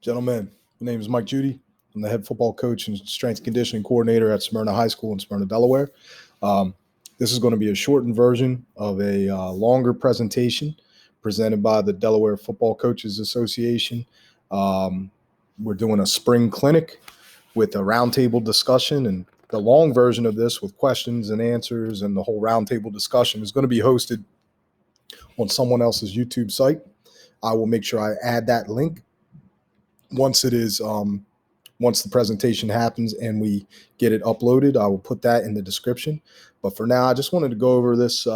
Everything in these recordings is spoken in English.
Gentlemen, my name is Mike Judy. I'm the head football coach and strength and conditioning coordinator at Smyrna High School in Smyrna, Delaware. Um, this is going to be a shortened version of a longer presentation presented by the Delaware Football Coaches Association. We're doing a spring clinic with a roundtable discussion, and the long version of this with questions and answers and the whole roundtable discussion is going to be hosted on someone else's YouTube site. I will make sure I add that link once the presentation happens and we get it uploaded. I will put that in the description. But for now, I just wanted to go over this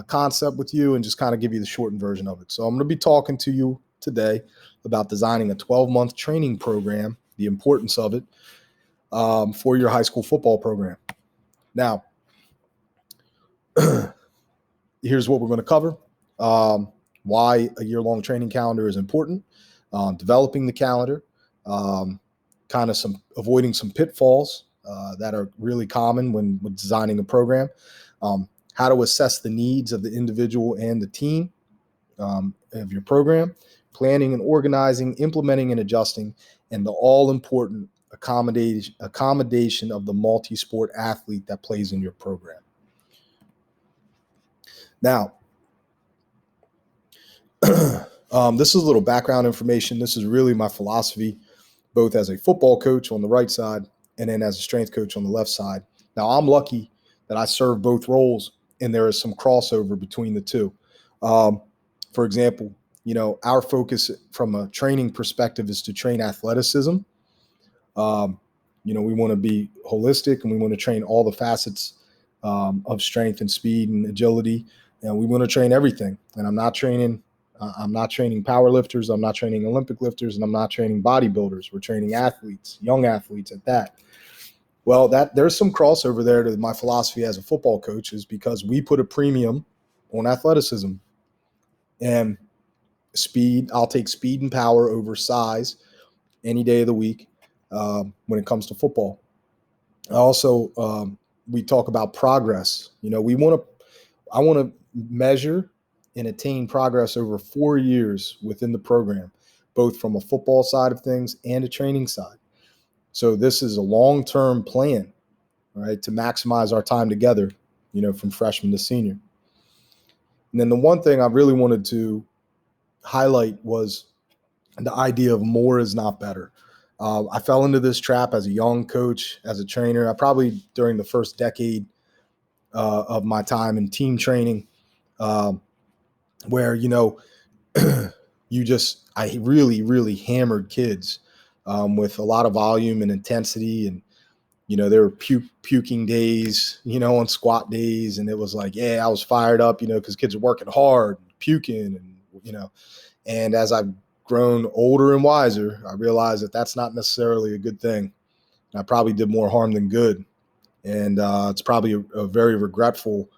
concept with you and just kind of give you the shortened version of it. So I'm going to be talking to you today about designing a 12-month training program, the importance of it for your high school football program. Now, here's what we're going to cover. Why a year-long training calendar is important, developing the calendar, avoiding some pitfalls that are really common when designing a program, how to assess the needs of the individual and the team of your program, planning and organizing, implementing and adjusting, and the all-important accommodation of the multi-sport athlete that plays in your program. Now, this is a little background information. This is really my philosophy, both as a football coach on the right side and then as a strength coach on the left side. Now, I'm lucky that I serve both roles, and there is some crossover between the two. For example, our focus from a training perspective is to train athleticism. We want to be holistic, and we want to train all the facets of strength and speed and agility, and we want to train everything. And I'm not training power lifters, I'm not training Olympic lifters, and I'm not training bodybuilders. We're training athletes, young athletes at that. Well, there's some crossover there to my philosophy as a football coach, is because we put a premium on athleticism and speed. I'll take speed and power over size any day of the week when it comes to football. Also, we talk about progress. I want to measure and attain progress over 4 years within the program, both from a football side of things and a training side. So this is a long-term plan, right, to maximize our time together, from freshman to senior. And then the one thing I really wanted to highlight was the idea of more is not better. I fell into this trap as a young coach, as a trainer. I probably during the first decade of my time in team training, where, I really, really hammered kids with a lot of volume and intensity. And, there were puking days, on squat days. And it was like, I was fired up, because kids are working hard, puking, and, and as I've grown older and wiser, I realized that that's not necessarily a good thing. I probably did more harm than good. And it's probably a very regretful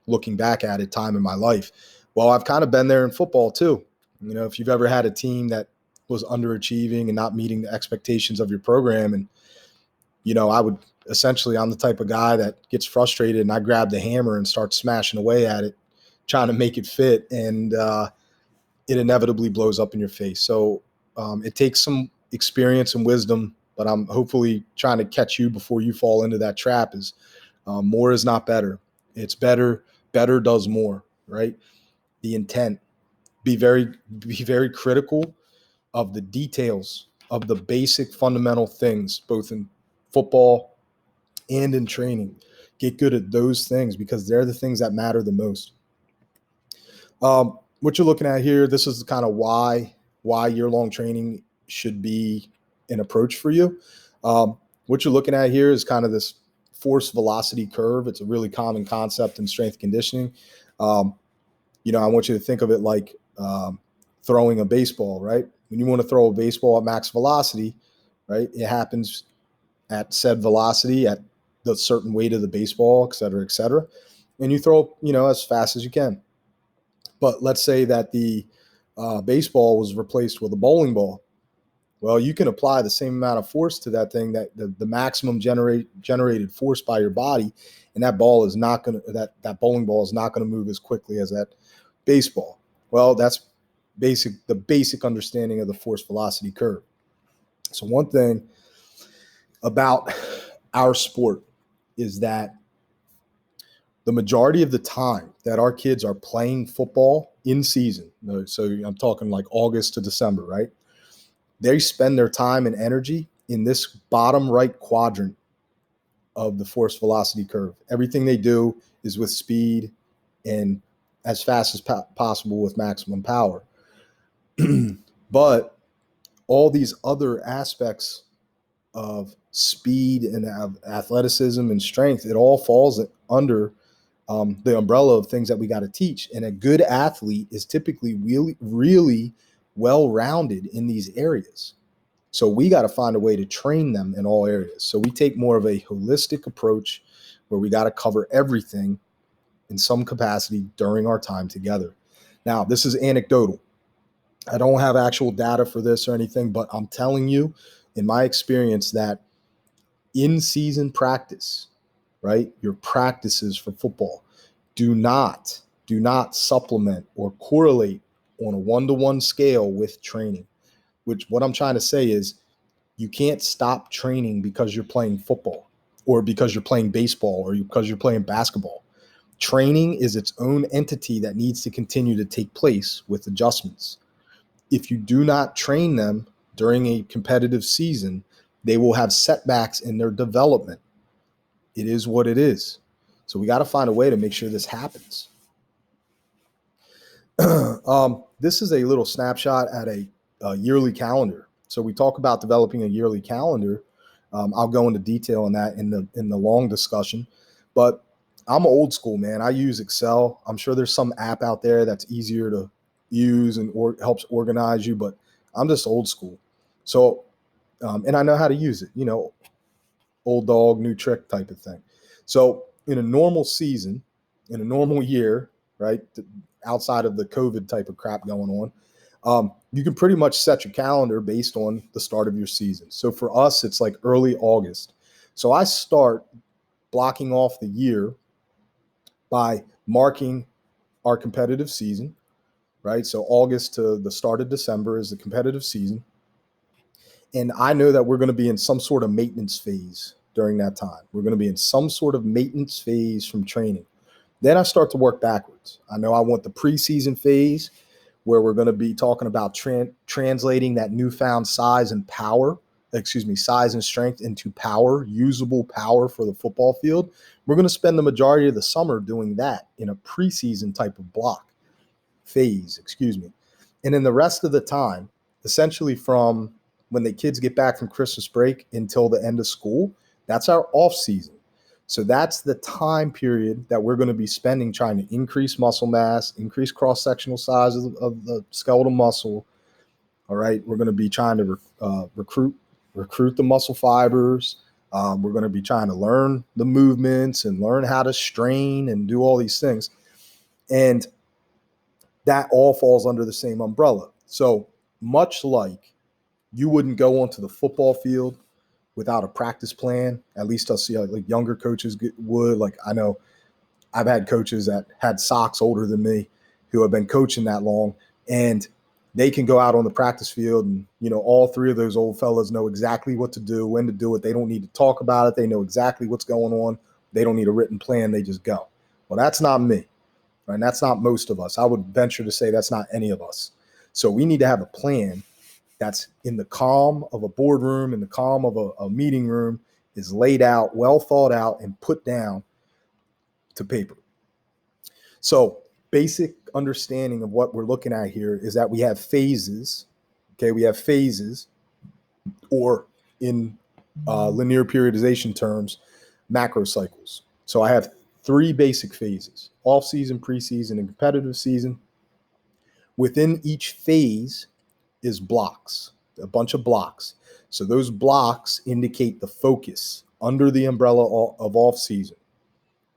looking back at it time in my life. Well, I've kind of been there in football too. If you've ever had a team that was underachieving and not meeting the expectations of your program, and, I'm the type of guy that gets frustrated and I grab the hammer and start smashing away at it, trying to make it fit. And it inevitably blows up in your face. So it takes some experience and wisdom, but I'm hopefully trying to catch you before you fall into that trap. Is more is not better. It's better does more, right? The intent. Be very critical of the details of the basic fundamental things, both in football and in training. Get good at those things because they're the things that matter the most. What you're looking at here, this is kind of why year-long training should be an approach for you. What you're looking at here is kind of this force velocity curve. It's a really common concept in strength conditioning. I want you to think of it like throwing a baseball, right? When you want to throw a baseball at max velocity, right, it happens at said velocity, at the certain weight of the baseball, et cetera, and you throw, as fast as you can. But let's say that the baseball was replaced with a bowling ball. Well, you can apply the same amount of force to that thing, that the maximum generated force by your body, and that ball is not going to that bowling ball is not going to move as quickly as that baseball. Well, that's the basic understanding of the force velocity curve. So one thing about our sport is that the majority of the time that our kids are playing football in season, so I'm talking like August to December, right? They spend their time and energy in this bottom right quadrant of the force velocity curve. Everything they do is with speed and as fast as possible with maximum power. But all these other aspects of speed and of athleticism and strength, it all falls under the umbrella of things that we got to teach. And a good athlete is typically really, really well-rounded in these areas. So we got to find a way to train them in all areas. So we take more of a holistic approach where we got to cover everything in some capacity during our time together. Now, this is anecdotal. I don't have actual data for this or anything, but I'm telling you, in my experience, that in-season practice, right, your practices for football, do not supplement or correlate on a one-to-one scale with training. Which what I'm trying to say is you can't stop training because you're playing football or because you're playing baseball or because you're playing basketball. Training is its own entity that needs to continue to take place with adjustments. If you do not train them during a competitive season, they will have setbacks in their development. It is what it is. So we got to find a way to make sure this happens. This is a little snapshot at a yearly calendar. So we talk about developing a yearly calendar. I'll go into detail on that in the long discussion, but I'm old school, man. I use Excel. I'm sure there's some app out there that's easier to use and helps organize you, but I'm just old school. So, and I know how to use it, old dog, new trick type of thing. So in a normal season, in a normal year, right, outside of the COVID type of crap going on, you can pretty much set your calendar based on the start of your season. So for us, it's like early August. So I start blocking off the year by marking our competitive season, right? So August to the start of December is the competitive season. And I know that we're going to be in some sort of maintenance phase during that time. We're going to be in some sort of maintenance phase from training. Then I start to work backwards. I know I want the preseason phase where we're going to be talking about translating that newfound size and strength into power, usable power for the football field. We're going to spend the majority of the summer doing that in a preseason type of phase. And then the rest of the time, essentially from when the kids get back from Christmas break until the end of school, that's our off season. So that's the time period that we're going to be spending trying to increase muscle mass, increase cross-sectional size of the skeletal muscle. All right. We're going to be trying to recruit the muscle fibers. We're going to be trying to learn the movements and learn how to strain and do all these things. And that all falls under the same umbrella. So much like you wouldn't go onto the football field without a practice plan, at least I'll see like younger coaches would. Like I know I've had coaches that had socks older than me who have been coaching that long, and they can go out on the practice field and, all three of those old fellas know exactly what to do, when to do it. They don't need to talk about it. They know exactly what's going on. They don't need a written plan. They just go. Well, that's not me, right? And that's not most of us. I would venture to say that's not any of us. So we need to have a plan that's in the calm of a boardroom, in the calm of a meeting room, is laid out, well thought out, and put down to paper. So basic understanding of what we're looking at here is that we have phases. Okay, we have phases, or in linear periodization terms, macro cycles. So I have 3 basic phases: off-season, preseason, and competitive season. Within each phase is blocks, a bunch of blocks. So those blocks indicate the focus under the umbrella of off-season,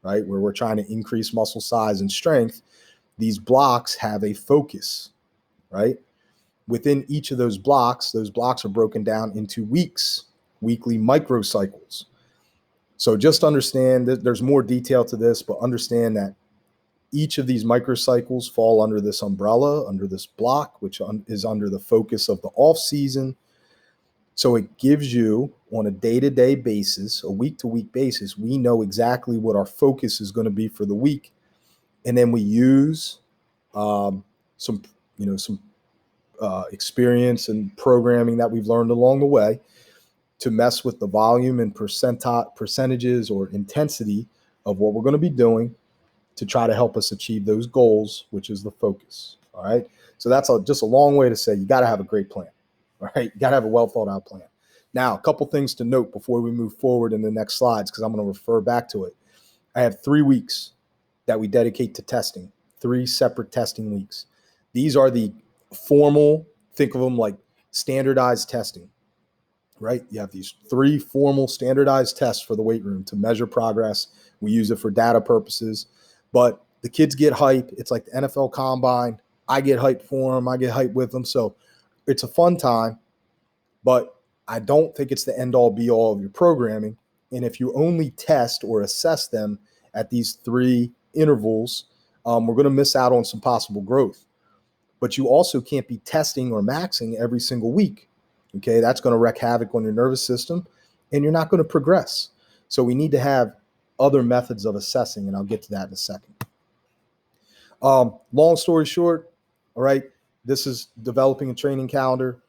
right, where we're trying to increase muscle size and strength. These blocks have a focus, right? Within each of those blocks are broken down into weeks, weekly microcycles. So just understand that there's more detail to this, but understand that each of these microcycles fall under this umbrella, under this block, which is under the focus of the off season. So it gives you, on a day-to-day basis, a week-to-week basis, we know exactly what our focus is going to be for the week. And then we use some experience and programming that we've learned along the way to mess with the volume and percentages or intensity of what we're going to be doing to try to help us achieve those goals, which is the focus. All right. So that's just a long way to say you got to have a great plan. All right. You got to have a well thought out plan. Now, a couple things to note before we move forward in the next slides, because I'm going to refer back to it. I have 3 weeks that we dedicate to testing, 3 separate testing weeks. These are the formal, think of them like standardized testing, right? You have these 3 formal standardized tests for the weight room to measure progress. We use it for data purposes, but the kids get hype. It's like the NFL Combine. I get hyped for them. I get hyped with them. So it's a fun time, but I don't think it's the end all be all of your programming. And if you only test or assess them at these 3 intervals, we're going to miss out on some possible growth. But you also can't be testing or maxing every single week. Okay, that's going to wreak havoc on your nervous system, and you're not going to progress. So we need to have other methods of assessing, and I'll get to that in a second. Long story short, all right, this is developing a training calendar.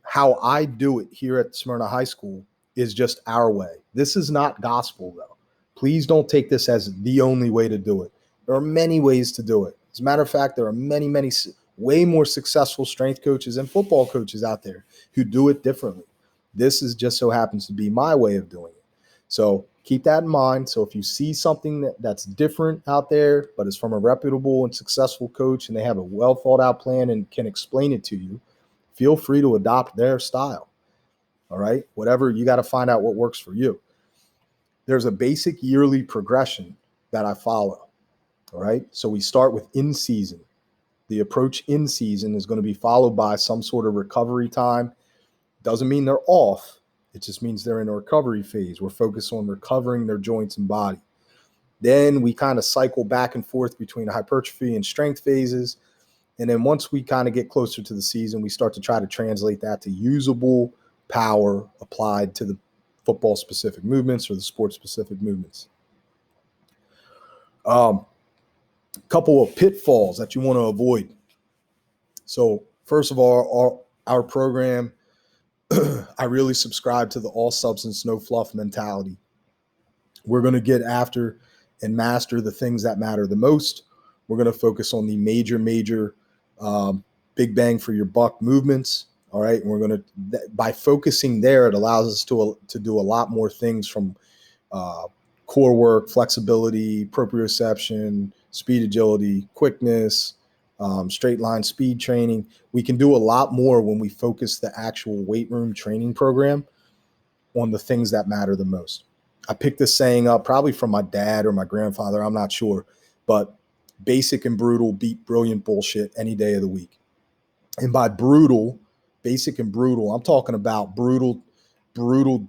How I do it here at Smyrna High School is just our way. This is not gospel, though. Please don't take this as the only way to do it. There are many ways to do it. As a matter of fact, there are many, way more successful strength coaches and football coaches out there who do it differently. This is just so happens to be my way of doing it. So keep that in mind. So if you see something that's different out there, but it's from a reputable and successful coach and they have a well thought out plan and can explain it to you, feel free to adopt their style. All right. Whatever, you got to find out what works for you. There's a basic yearly progression that I follow. All right. So we start with in season. The approach in season is going to be followed by some sort of recovery time. Doesn't mean they're off. It just means they're in a recovery phase. We're focused on recovering their joints and body. Then we kind of cycle back and forth between hypertrophy and strength phases. And then once we kind of get closer to the season, we start to try to translate that to usable power applied to the football-specific movements or the sport-specific movements. Couple of pitfalls that you want to avoid. So first of all, our program, I really subscribe to the all substance, no fluff mentality. We're going to get after and master the things that matter the most. We're going to focus on the major big bang for your buck movements. All right. And we're going to, by focusing there, it allows us to do a lot more things from core work, flexibility, proprioception, speed, agility, quickness, straight line speed training. We can do a lot more when we focus the actual weight room training program on the things that matter the most. I picked this saying up probably from my dad or my grandfather. I'm not sure, but basic and brutal beat brilliant bullshit any day of the week. And by brutal, basic and brutal, I'm talking about brutal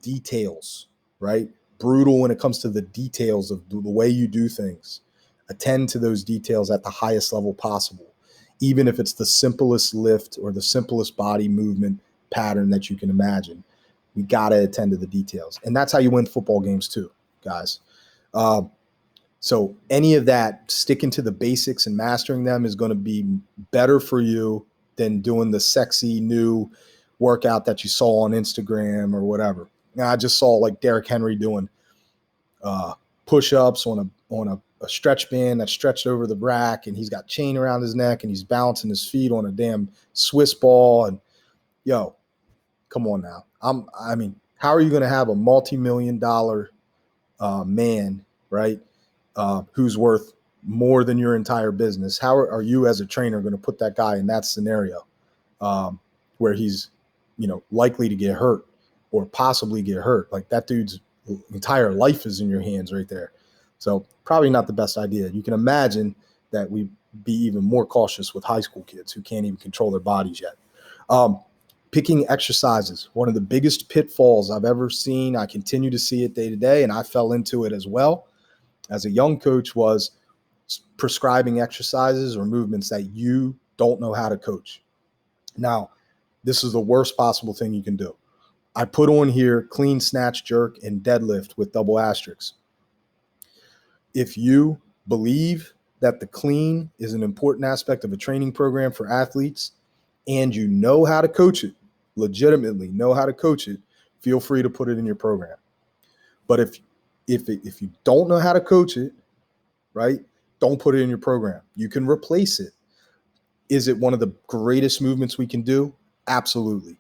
details, right? Brutal when it comes to the details of the way you do things. Attend to those details at the highest level possible, even if it's the simplest lift or the simplest body movement pattern that you can imagine. We got to attend to the details. And that's how you win football games too, guys. So any of that, sticking to the basics and mastering them is going to be better for you than doing the sexy new workout that you saw on Instagram or whatever. Now, I just saw like Derrick Henry doing push-ups on a stretch band that's stretched over the rack, and he's got chain around his neck, and he's balancing his feet on a damn Swiss ball. And yo, come on now. I mean, how are you going to have a multi-million-dollar man, right, who's worth more than your entire business? How are you as a trainer going to put that guy in that scenario where he's, likely to get hurt or possibly get hurt? Like, that dude's entire life is in your hands right there. So probably not the best idea. You can imagine that we'd be even more cautious with high school kids who can't even control their bodies yet. Picking exercises, one of the biggest pitfalls I've ever seen. I continue to see it day to day, and I fell into it as well as a young coach, was prescribing exercises or movements that you don't know how to coach. Now, this is the worst possible thing you can do. I put on here clean, snatch, jerk, and deadlift with double asterisks. If you believe that the clean is an important aspect of a training program for athletes and you know how to coach it, legitimately know how to coach it, feel free to put it in your program. But if you don't know how to coach it, right, don't put it in your program. You can replace it. Is it one of the greatest movements we can do? Absolutely.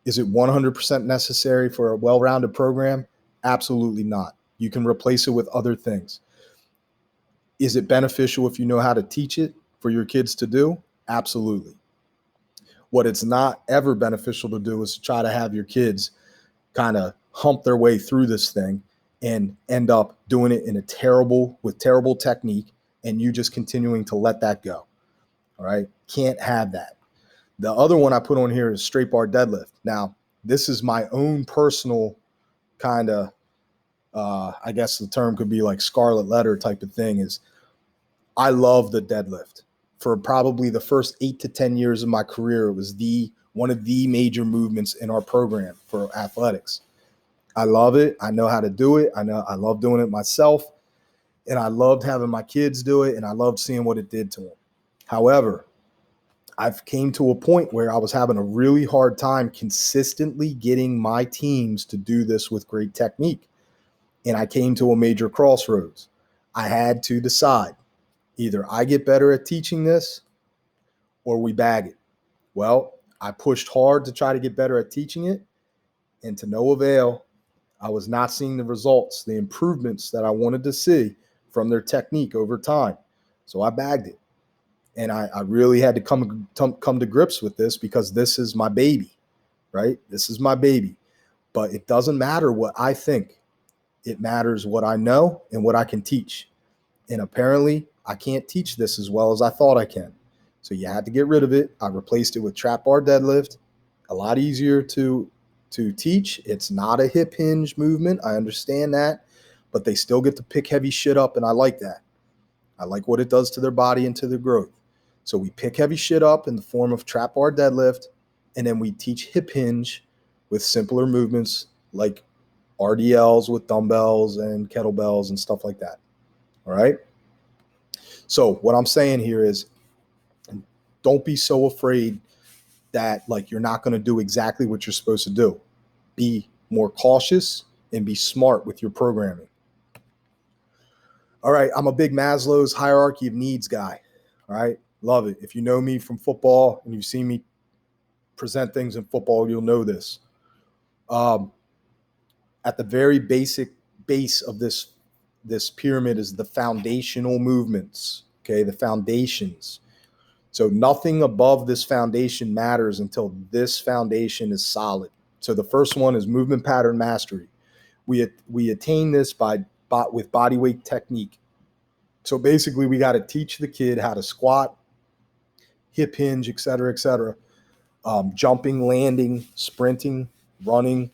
Is it 100% necessary for a well-rounded program? Absolutely not. You can replace it with other things. Is it beneficial if you know how to teach it for your kids to do? Absolutely. What it's not ever beneficial to do is to try to have your kids kind of hump their way through this thing and end up doing it with terrible technique, and you just continuing to let that go. All right. Can't have that. The other one I put on here is straight bar deadlift. Now, this is my own personal kind of, I guess the term could be like scarlet letter type of thing, is I love the deadlift. For probably the first 8 to 10 years of my career, it was one of the major movements in our program for athletics. I love it. I know how to do it. I love doing it myself. And I loved having my kids do it, and I loved seeing what it did to them. However, I've came to a point where I was having a really hard time consistently getting my teams to do this with great technique. And I came to a major crossroads. I had to decide, either I get better at teaching this or we bag it. Well, I pushed hard to try to get better at teaching it, and to no avail. I was not seeing the results, the improvements that I wanted to see from their technique over time. So I bagged it. And I really had to come to grips with this, because this is my baby, right? This is my baby. But it doesn't matter what I think. It matters what I know and what I can teach. And apparently, I can't teach this as well as I thought I can. So you had to get rid of it. I replaced it with trap bar deadlift. A lot easier to teach. It's not a hip hinge movement. I understand that. But they still get to pick heavy shit up, and I like that. I like what it does to their body and to their growth. So we pick heavy shit up in the form of trap bar deadlift, and then we teach hip hinge with simpler movements like RDLs with dumbbells and kettlebells and stuff like that. All right? So what I'm saying here is, don't be so afraid that like you're not going to do exactly what you're supposed to do. Be more cautious and be smart with your programming. All right, I'm a big Maslow's hierarchy of needs guy. All right, love it. If you know me from football and you've seen me present things in football, you'll know this. At the very basic base of this pyramid is the foundational movements, okay, the foundations. So nothing above this foundation matters until this foundation is solid. So the first one is movement pattern mastery. We attain this with body weight technique. So basically, we got to teach the kid how to squat, hip hinge, et cetera, jumping, landing, sprinting, running,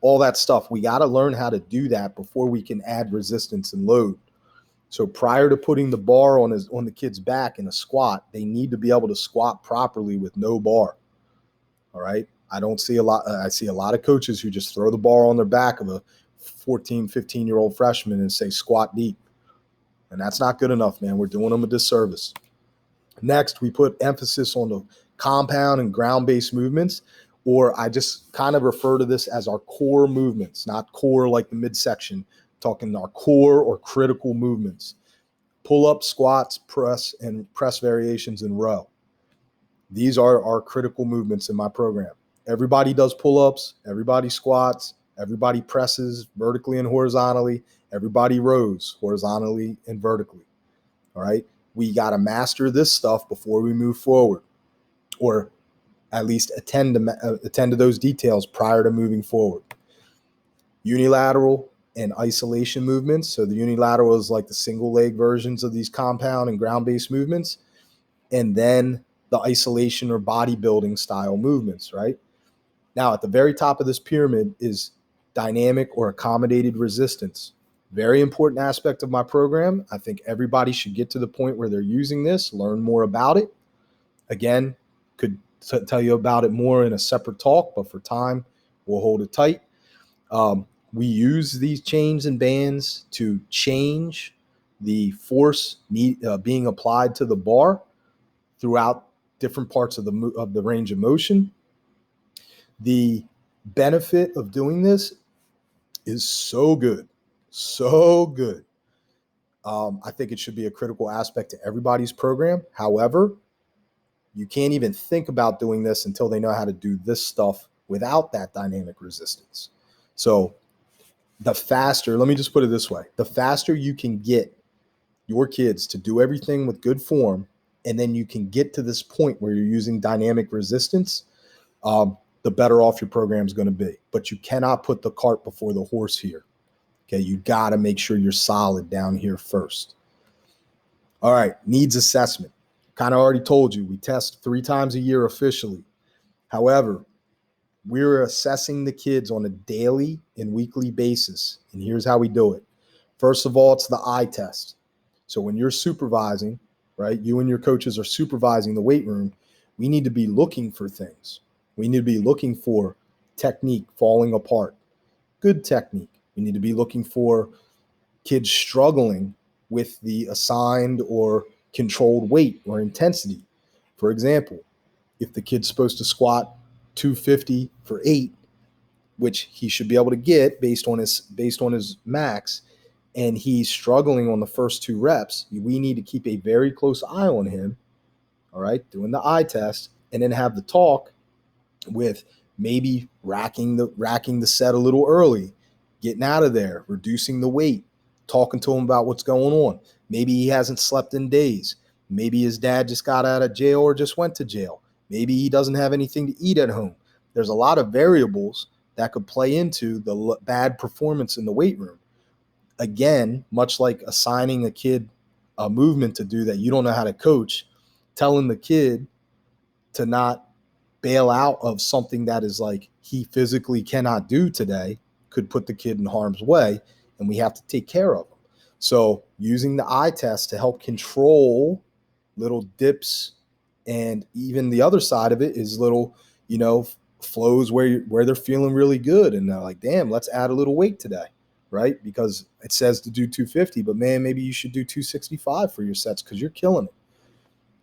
all that stuff. We got to learn how to do that before we can add resistance and load. So prior to putting the bar on the kid's back in a squat, they need to be able to squat properly with no bar. All right. I see a lot of coaches who just throw the bar on their back of a 14, 15-year-old freshman and say squat deep. And that's not good enough, man. We're doing them a disservice. Next, we put emphasis on the compound and ground-based movements, or I just kind of refer to this as our core movements, not core like the midsection, talking our core or critical movements. Pull-up, squats, press, and press variations in row. These are our critical movements in my program. Everybody does pull-ups, everybody squats, everybody presses vertically and horizontally, everybody rows horizontally and vertically. All right? We got to master this stuff before we move forward, or at least attend to those details prior to moving forward. Unilateral and isolation movements. So the unilateral is like the single leg versions of these compound and ground-based movements. And then the isolation or bodybuilding style movements, right? Now, at the very top of this pyramid is dynamic or accommodated resistance. Very important aspect of my program. I think everybody should get to the point where they're using this, learn more about it. Again, could tell you about it more in a separate talk, but for time, we'll hold it tight. We use these chains and bands to change the force being applied to the bar throughout different parts of the range of motion. The benefit of doing this is so good, so good. I think it should be a critical aspect to everybody's program. However, you can't even think about doing this until they know how to do this stuff without that dynamic resistance. So the faster, let me just put it this way, the faster you can get your kids to do everything with good form, and then you can get to this point where you're using dynamic resistance, the better off your program is going to be. But you cannot put the cart before the horse here. Okay, you got to make sure you're solid down here first. All right, needs assessment. Kind of already told you, we test 3 times a year officially. However, we're assessing the kids on a daily and weekly basis. And here's how we do it. First of all, it's the eye test. So when you're supervising, right, you and your coaches are supervising the weight room, we need to be looking for things. We need to be looking for technique falling apart, good technique. We need to be looking for kids struggling with the assigned or controlled weight or intensity. For example, if the kid's supposed to squat 250 for 8, which he should be able to get based on his max, and he's struggling on the first 2 reps, we need to keep a very close eye on him, all right, doing the eye test, and then have the talk with maybe racking the set a little early, getting out of there, reducing the weight, talking to him about what's going on. Maybe he hasn't slept in days. Maybe his dad just got out of jail or just went to jail. Maybe he doesn't have anything to eat at home. There's a lot of variables that could play into the bad performance in the weight room. Again, much like assigning a kid a movement to do that you don't know how to coach, telling the kid to not bail out of something that is like he physically cannot do today could put the kid in harm's way, and we have to take care of them. So using the eye test to help control little dips, and even the other side of it is little, flows where they're feeling really good and they're like, damn, let's add a little weight today, right? Because it says to do 250, but man, maybe you should do 265 for your sets because you're killing it.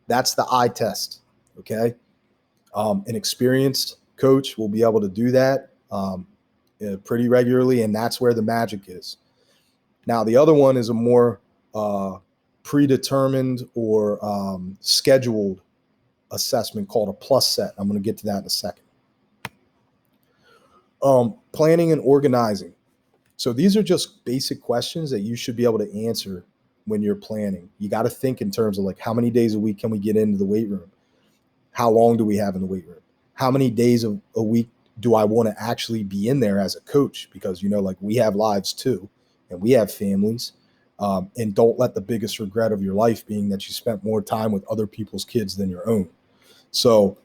That's the eye test, okay? An experienced coach will be able to do that pretty regularly, and that's where the magic is. Now, the other one is a more predetermined or scheduled assessment called a plus set. I'm going to get to that in a second. Planning and organizing. So these are just basic questions that you should be able to answer when you're planning. You got to think in terms of like, how many days a week can we get into the weight room? How long do we have in the weight room? How many days a week do I want to actually be in there as a coach? Because, like we have lives too, and we have families. And don't let the biggest regret of your life being that you spent more time with other people's kids than your own. So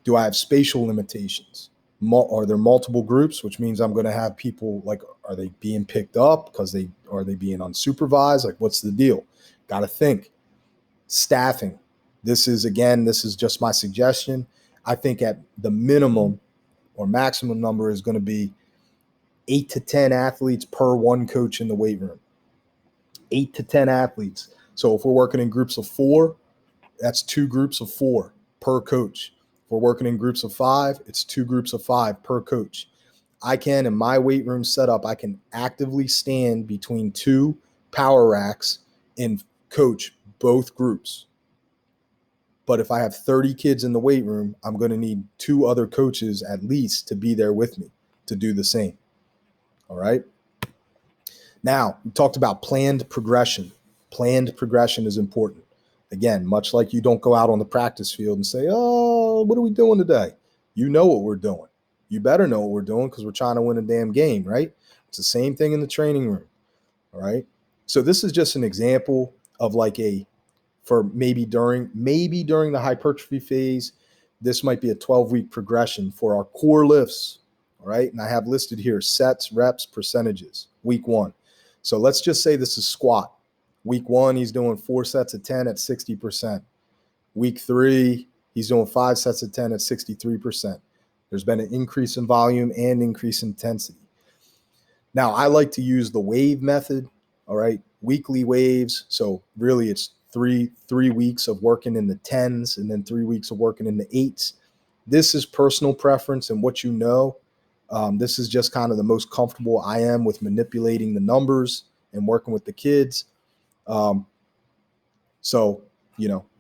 do I have spatial limitations? Are there multiple groups, which means I'm going to have people like, are they being picked up because are they being unsupervised? Like, what's the deal? Got to think. Staffing. This is just my suggestion. I think at the minimum or maximum number is going to be 8 to 10 athletes per one coach in the weight room. 8 to 10 athletes. So if we're working in groups of 4, that's 2 groups of 4 per coach. If we're working in groups of 5, it's 2 groups of 5 per coach. In my weight room setup, I can actively stand between 2 power racks and coach both groups. But if I have 30 kids in the weight room, I'm going to need 2 other coaches at least to be there with me to do the same. All right. Now, we talked about planned progression. Planned progression is important. Again, much like you don't go out on the practice field and say, oh, what are we doing today? You know what we're doing. You better know what we're doing because we're trying to win a damn game, right? It's the same thing in the training room. All right. So this is just an example of for maybe during the hypertrophy phase, this might be a 12-week progression for our core lifts. All right. And I have listed here sets, reps, percentages, week 1. So let's just say this is squat. Week 1, he's doing 4 sets of 10 at 60%. Week 3, he's doing 5 sets of 10 at 63%. There's been an increase in volume and increase in intensity. Now, I like to use the wave method, all right, weekly waves. So really it's three weeks of working in the 10s and then 3 weeks of working in the 8s. This is personal preference and what you know. This is just kind of the most comfortable I am with manipulating the numbers and working with the kids. So,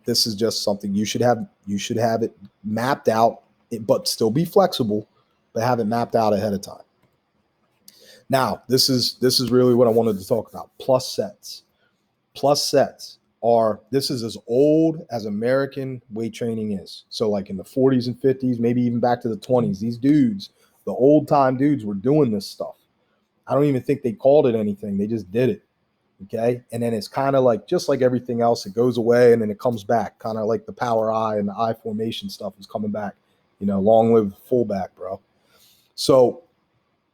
this is just something you should have it mapped out, but still be flexible, but have it mapped out ahead of time. Now, this is really what I wanted to talk about. Plus sets. Plus sets this is as old as American weight training is. So like in the 40s and 50s, maybe even back to the 20s, these dudes, the old time dudes were doing this stuff. I don't even think they called it anything. They just did it. Okay. And then it's kind of like, just like everything else, it goes away and then it comes back, kind of like the power eye and the eye formation stuff is coming back, long live fullback, bro. So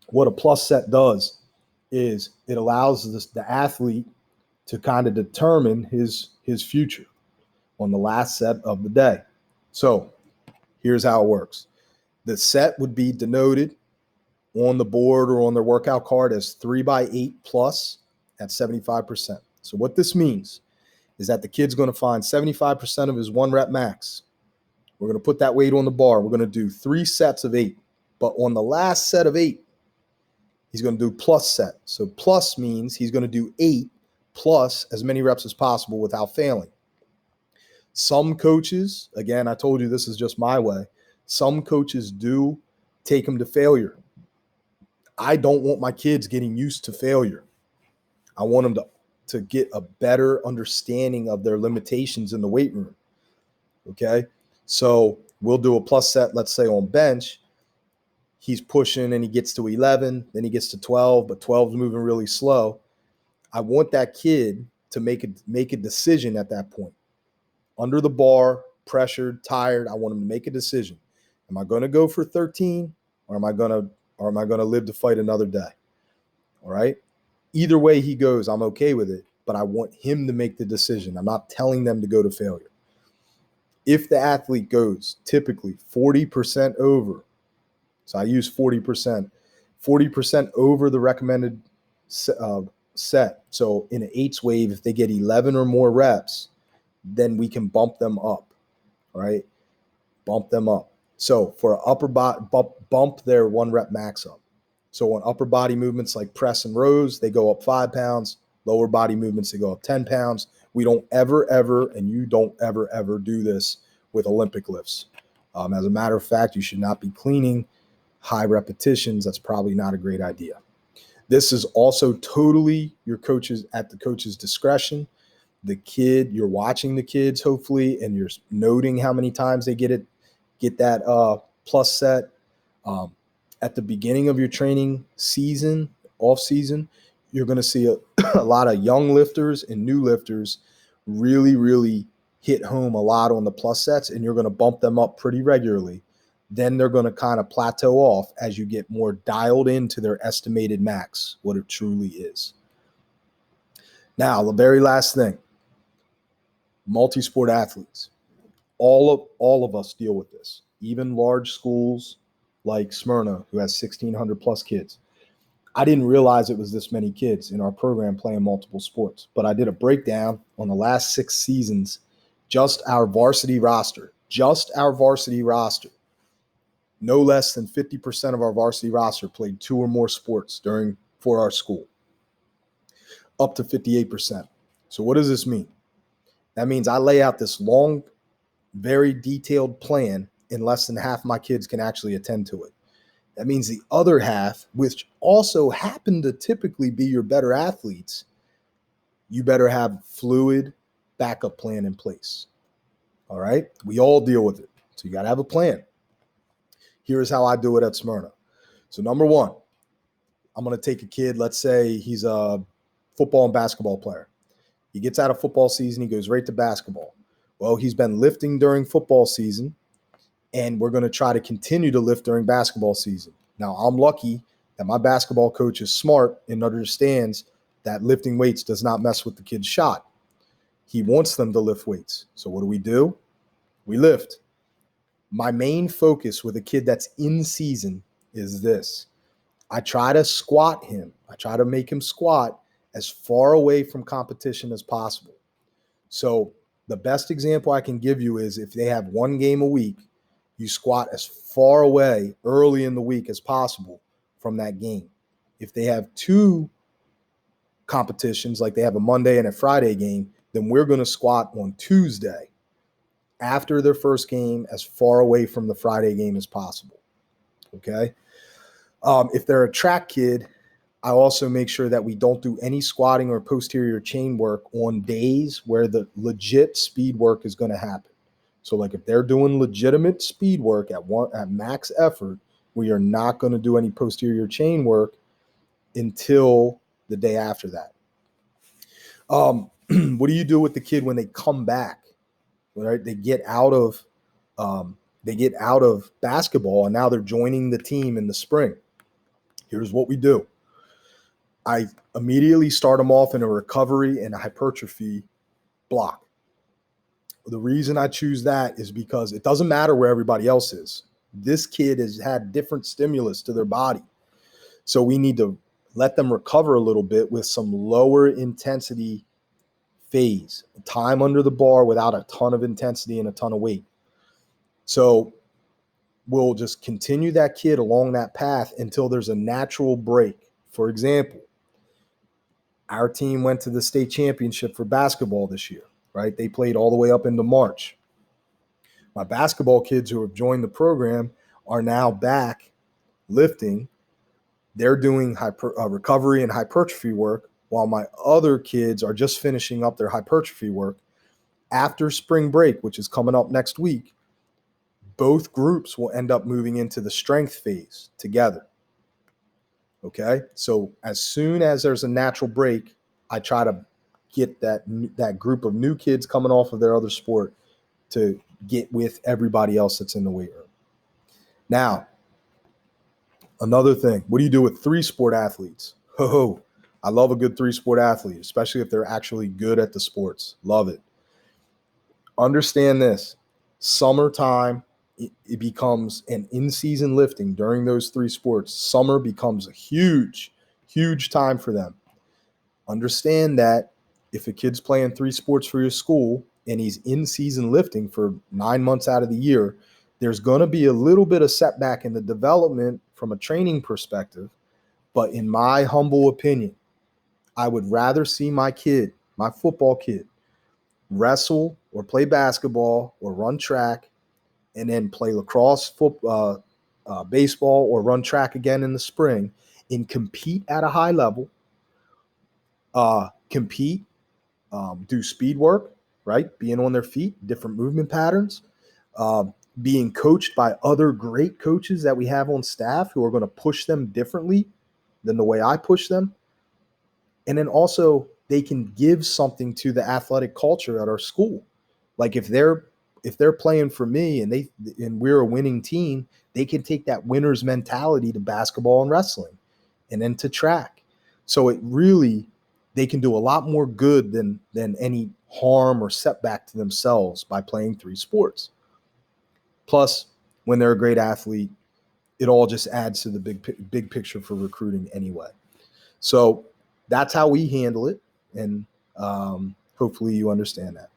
what a plus set does is it allows the athlete to kind of determine his future on the last set of the day. So here's how it works. The set would be denoted on the board or on their workout card as 3x8 plus at 75%. So what this means is that the kid's going to find 75% of his 1 rep max. We're going to put that weight on the bar. We're going to do 3 sets of 8. But on the last set of 8, he's going to do plus set. So plus means he's going to do 8 plus as many reps as possible without failing. Some coaches, again, I told you this is just my way. Some coaches do take them to failure. I don't want my kids getting used to failure. I want them to get a better understanding of their limitations in the weight room. Okay. So we'll do a plus set, let's say on bench. He's pushing and he gets to 11, then he gets to 12, but 12 is moving really slow. I want that kid to make a decision at that point. Under the bar, pressured, tired, I want him to make a decision. Am I going to go for 13 or am I going to live to fight another day? All right? Either way he goes, I'm okay with it, but I want him to make the decision. I'm not telling them to go to failure. If the athlete goes typically 40% over, so I use 40% over the recommended set. So in an 8s wave, if they get 11 or more reps, then we can bump them up, right? Bump them up. So for upper body, bump their 1 rep max up. So on upper body movements like press and rows, they go up 5 pounds. Lower body movements, they go up 10 pounds. We don't ever, and you don't ever do this with Olympic lifts. As a matter of fact, you should not be cleaning high repetitions. That's probably not a great idea. This is also totally at the coach's discretion. The kid, you're watching the kids hopefully, and you're noting how many times they get that plus set. At the beginning of your training season, off season, you're going to see a lot of young lifters and new lifters really hit home a lot on the plus sets, and you're going to bump them up pretty regularly. Then they're going to kind of plateau off as you get more dialed into their estimated max, what it truly is. Now, the very last thing, multi-sport athletes. All of us deal with this, even large schools like Smyrna, who has 1,600 plus kids. I didn't realize it was this many kids in our program playing multiple sports, but I did a breakdown on the last 6 seasons, just our varsity roster. No less than 50% of our varsity roster played 2 or more sports for our school, up to 58%. So what does this mean? That means I lay out this long, very detailed plan, and less than half my kids can actually attend to it. That means the other half, which also happen to typically be your better athletes, you better have fluid backup plan in place. All right? We all deal with it. So you got to have a plan. Here's how I do it at Smyrna. So number 1, I'm going to take a kid, let's say he's a football and basketball player. He gets out of football season, he goes right to basketball. Well, he's been lifting during football season, and we're going to try to continue to lift during basketball season. Now, I'm lucky that my basketball coach is smart and understands that lifting weights does not mess with the kid's shot. He wants them to lift weights. So what do? We lift. My main focus with a kid that's in season is this. I try to squat him. I try to make him squat as far away from competition as possible. So the best example I can give you is if they have one game a week, you squat as far away early in the week as possible from that game. If they have two competitions, like they have a Monday and a Friday game, then we're going to squat on Tuesday after their first game as far away from the Friday game as possible. Okay. If they're a track kid, I also make sure that we don't do any squatting or posterior chain work on days where the legit speed work is going to happen. So like if they're doing legitimate speed work at max effort, we are not going to do any posterior chain work until the day after that. What do you do with the kid when they come back? Right? They get out of basketball and now they're joining the team in the spring. Here's what we do. I immediately start them off in a recovery and a hypertrophy block. The reason I choose that is because it doesn't matter where everybody else is. This kid has had different stimulus to their body. So we need to let them recover a little bit with some lower intensity phase, time under the bar without a ton of intensity and a ton of weight. So we'll just continue that kid along that path until there's a natural break. For example, our team went to the state championship for basketball this year, right? They played all the way up into March. My basketball kids who have joined the program are now back lifting. They're doing recovery and hypertrophy work, while my other kids are just finishing up their hypertrophy work. After spring break, which is coming up next week, both groups will end up moving into the strength phase together. Okay, so as soon as there's a natural break, I try to get that group of new kids coming off of their other sport to get with everybody else that's in the weight room. Now, another thing, what do you do with 3-sport athletes? I love a good 3-sport athlete, especially if they're actually good at the sports. Love it. Understand this. Summertime, it becomes an in-season lifting during those 3 sports. Summer becomes a huge, huge time for them. Understand that if a kid's playing 3 sports for your school and he's in-season lifting for 9 months out of the year, there's going to be a little bit of setback in the development from a training perspective. But in my humble opinion, I would rather see my kid, my football kid, wrestle or play basketball or run track and then play lacrosse, baseball, or run track again in the spring and compete at a high level, do speed work, right? Being on their feet, different movement patterns, being coached by other great coaches that we have on staff who are going to push them differently than the way I push them. And then also they can give something to the athletic culture at our school. Like if they're playing for me and we're a winning team, they can take that winner's mentality to basketball and wrestling and then to track. So they can do a lot more good than any harm or setback to themselves by playing 3 sports. Plus, when they're a great athlete, it all just adds to the big picture for recruiting anyway. So that's how we handle it. And hopefully you understand that.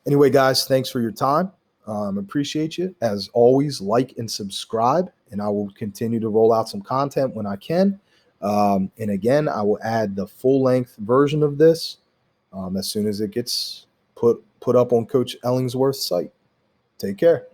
Anyway, guys, thanks for your time. Appreciate you. As always, like and subscribe, and I will continue to roll out some content when I can. And again, I will add the full-length version of this as soon as it gets put up on Coach Ellingsworth's site. Take care.